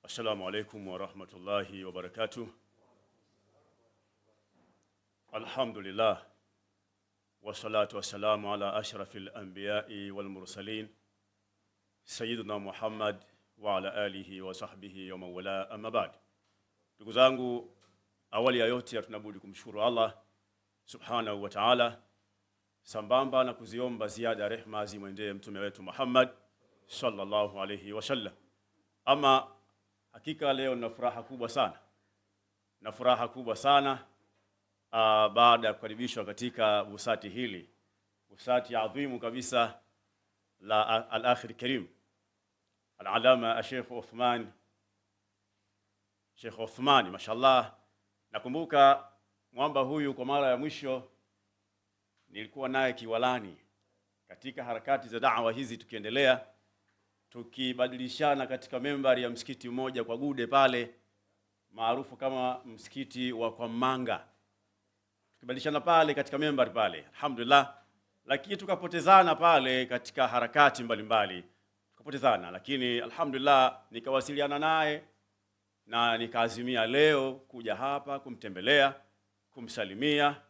Assalamu alaikum wa rahmatullahi wa barakatuh. Alhamdulillah wa salatu wa salamu ala ashrafil anbiya'i wal mursalin sayyidina Muhammad wa ala alihi wa sahbihi wa mawala, amma ba'd. Ndugu zangu, awali ya yote tunabudi kumshukuru Allah subhanahu wa ta'ala, sambamba na kuziomba ziada rehma zimwendee mtume wetu Muhammad sallallahu alayhi wa sallam. Ama hakika leo nina furaha kubwa sana baada ya kukaribishwa katika busati hili, busati adhimu kabisa la al-akhir karim al-alama Sheikh Uthman. Mashallah, nakumbuka mwamba huyu kwa mara ya mwisho nilikuwa naye Kiwalani katika harakati za da'wa hizi, tukiendelea tukibadilishana katika membari ya msikiti mmoja kwa Gude pale maarufu kama msikiti wa kwa Manga, tukibadilishana pale katika membari pale, alhamdulillah. Lakini tukapotezana pale katika harakati mbalimbali, tukapotezana, lakini alhamdulillah nikawasiliana naye na nikaazimia leo kuja hapa kumtembelea, kumsalimia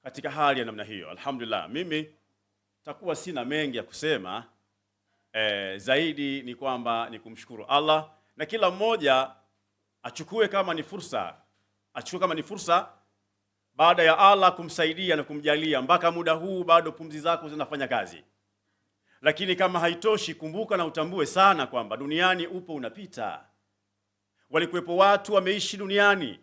katika hali ya namna hiyo. Alhamdulillah, mimi takuwa sina mengi ya kusema. Zaidi ni kwamba ni kumshukuru Allah, na kila mmoja achukue kama ni fursa baada ya Allah kumsaidia na kumjalia mpaka muda huu bado pumzi zako zinafanya kazi. Lakini kama haitoshi, kumbuka na utambue sana kwamba duniani upo unapita. Walikuwepo watu wameishi duniani,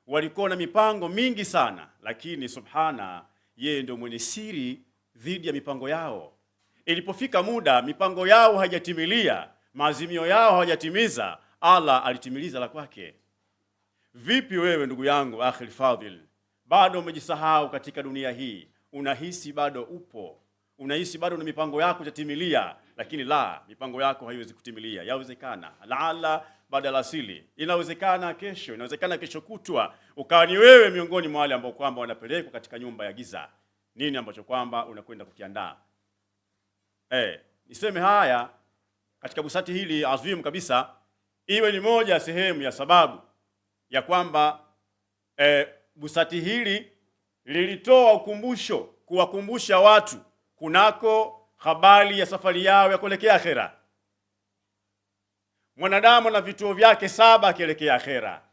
walikuwa na mipango mingi sana, lakini subhana, yeye ndio mwenye siri dhidi ya mipango yao. Ilipofika muda mipango yao haijatimilia, maazimio yao hawajatimiza, Allah alitimiliza la kwake. Vipi wewe ndugu yangu akhil fadhil, bado umejisahau katika dunia hii? Unahisi bado upo, unahisi bado na mipango yako itatimilia, lakini la, mipango yako haiwezi kutimiliya. Yawezekana laala baada ya asili, inawezekana kesho, inawezekana kesho kutwa ukawa ni wewe miongoni mwa wale ambao kwamba wanapelekwa katika nyumba ya giza. Nini ambacho kwamba unakwenda kukiandaa? Niseme haya katika busati hili adhimu kabisa, iwe ni moja ya sehemu ya sababu ya kwamba busati hili lilitoa ukumbusho, kuwakumbusha watu kunako habari ya safari yao ya kuelekea akhera. Mwanadamu na vituo vyake 7 akielekea akhera.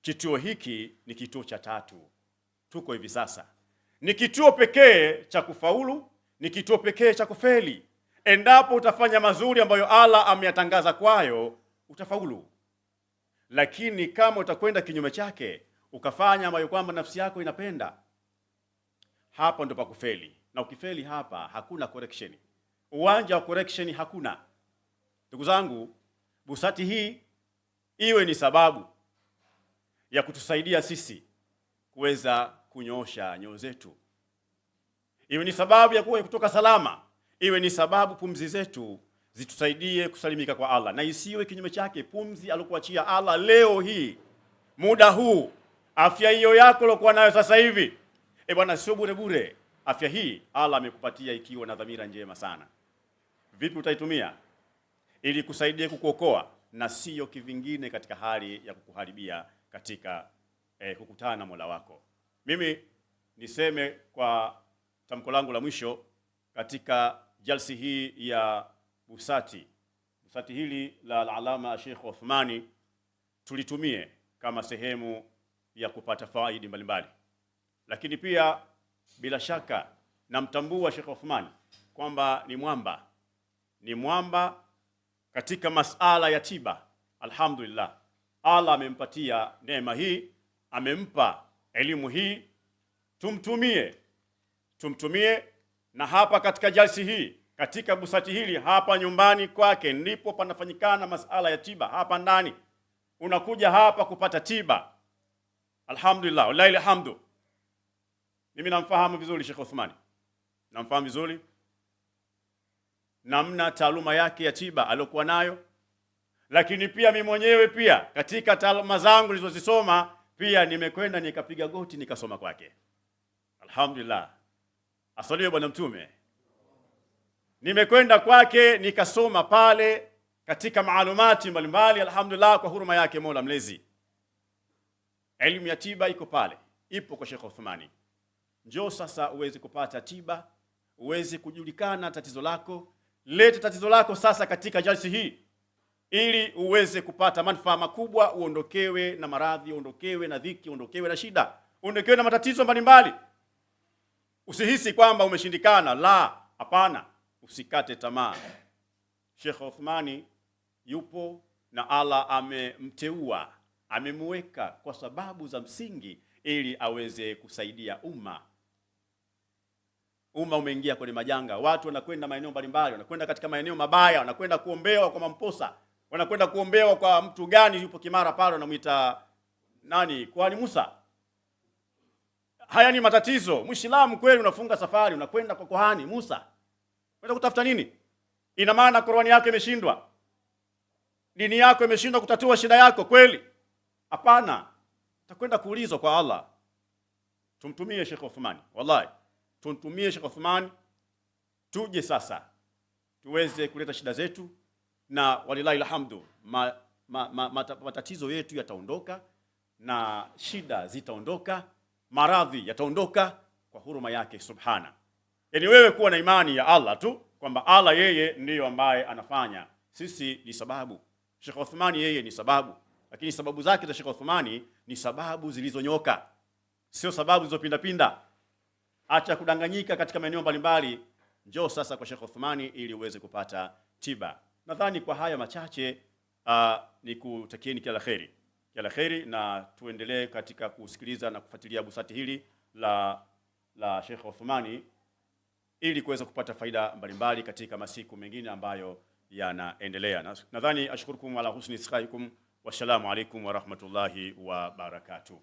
Kituo hiki ni kituo cha 3. Tuko hivi sasa. Ni kituo pekee cha kufaulu, ni kituo pekee cha kufeli. Endapo utafanya mazuri ambayo Allah ameyatangaza kwayo, utafaulu. Lakini kama utakwenda kinyume chake, ukafanya ambayo kwamba nafsi yako inapenda, hapa ndo pa kufeli. Na ukifeli hapa hakuna correction. Uwanja wa correction hakuna. Ndugu zangu, busati hii iwe ni sababu ya kutusaidia sisi kuweza kunyoosha nyoyo zetu, iwe ni sababu ya kutoka salama, iwe ni sababu pumzi zetu zitusaidie kusalimika kwa Allah, na isiwe kinyume chake. Pumzi alokuachia Allah leo hii, muda huu, afya hiyo yako ulokuwa nayo sasa hivi, bwana, sio bure bure. Afya hii Allah amekupatia ikiwa na dhamira njema sana. Vipi utaitumia ili kusaidie kukuokoa na sio kivingine katika hali ya kukuharibia katika kukutana na Mola wako? Mimi niseme kwa tamko langu la mwisho katika jalsi hii ya busati hili la al-alama Sheikh Uthmani, tulitumie kama sehemu ya kupata faidi mbalimbali. Lakini pia bila shaka namtambua Sheikh Uthmani kwamba ni mwamba katika masala ya tiba. Alhamdulillah, Allah amempatia neema hii, amempa elimu hii. Tumtumie na hapa katika jalsi hii, katika busati hili hapa nyumbani kwake ndipo panafanyikana masala ya tiba. Hapa ndani unakuja hapa kupata tiba. Alhamdulillah, wallahi alhamdu. Mimi namfahamu vizuri Sheikh Uthmani, namfahamu vizuri namna taaluma yake ya tiba aliyokuwa nayo, lakini pia mimi mwenyewe pia katika taaluma zangu nilizozisoma pia nimekwenda nikapiga goti nikasoma kwake. Alhamdulillah, asaliwe bwana mtume. Nimekwenda kwake nikasoma pale katika maalumati mbalimbali, alhamdulillah, kwa huruma yake Mola Mlezi. Elimu ya tiba iko pale, ipo kwa Sheikh Uthmani. Njoo sasa uweze kupata tiba, uweze kujulikana tatizo lako. Leta tatizo lako sasa katika jalsi hii, ili uweze kupata manufaa makubwa, uondokewe na maradhi, uondokewe na dhiki, uondokewe na shida, uondokewe na matatizo mbalimbali. Usihisi kwamba umeshindikana, la, hapana, usikate tamaa. Sheikh Uthmani yupo na Allah amemteua, amemweka kwa sababu za msingi ili aweze kusaidia umma. Umma umeingia kwenye majanga, watu wanakwenda maeneo mbalimbali, wanakwenda katika maeneo mabaya, wanakwenda kuombewa kwa mamposa, wanakwenda kuombewa kwa mtu gani yupo Kimara pale, wanamuita nani, Kwani Musa. Haya ni matatizo. Muislamu kweli unafunga safari, unakwenda kwa Kohani Musa, kwenda kutafuta nini? Ina maana Qur'ani yako imeshindwa, dini yako imeshindwa kutatua shida yako kweli? Hapana, takwenda kuulizwa kwa Allah. Tumtumie Sheikh Uthmani, wallahi tumtumie Sheikh Uthmani, tuje sasa tuweze kuleta shida zetu, na walilahi alhamdu, matatizo yetu yataondoka na shida zitaondoka, maradhi yataondoka kwa huruma yake subhana. Yaani wewe kuwa na imani ya Allah tu kwamba Allah yeye ndiyo ambaye anafanya, sisi ni sababu. Sheikh Uthmani yeye ni sababu, lakini sababu zake za Sheikh Uthmani ni sababu zilizonyoka, sio sababu zilizopinda. Acha kudanganyika katika maeneo mbalimbali. Njoo sasa kwa Sheikh Uthmani ili uweze kupata tiba. Nadhani kwa haya machache nikutakieni kila la kheri, na tuendelee katika kusikiliza na kufuatilia busati hili la Sheikh Uthmani ili kuweza kupata faida mbalimbali katika masiku mengine ambayo yanaendelea. Nadhani ashkurukum ala husni istiqaikum. Wassalamu alaikum wa rahmatullahi wa barakatuh.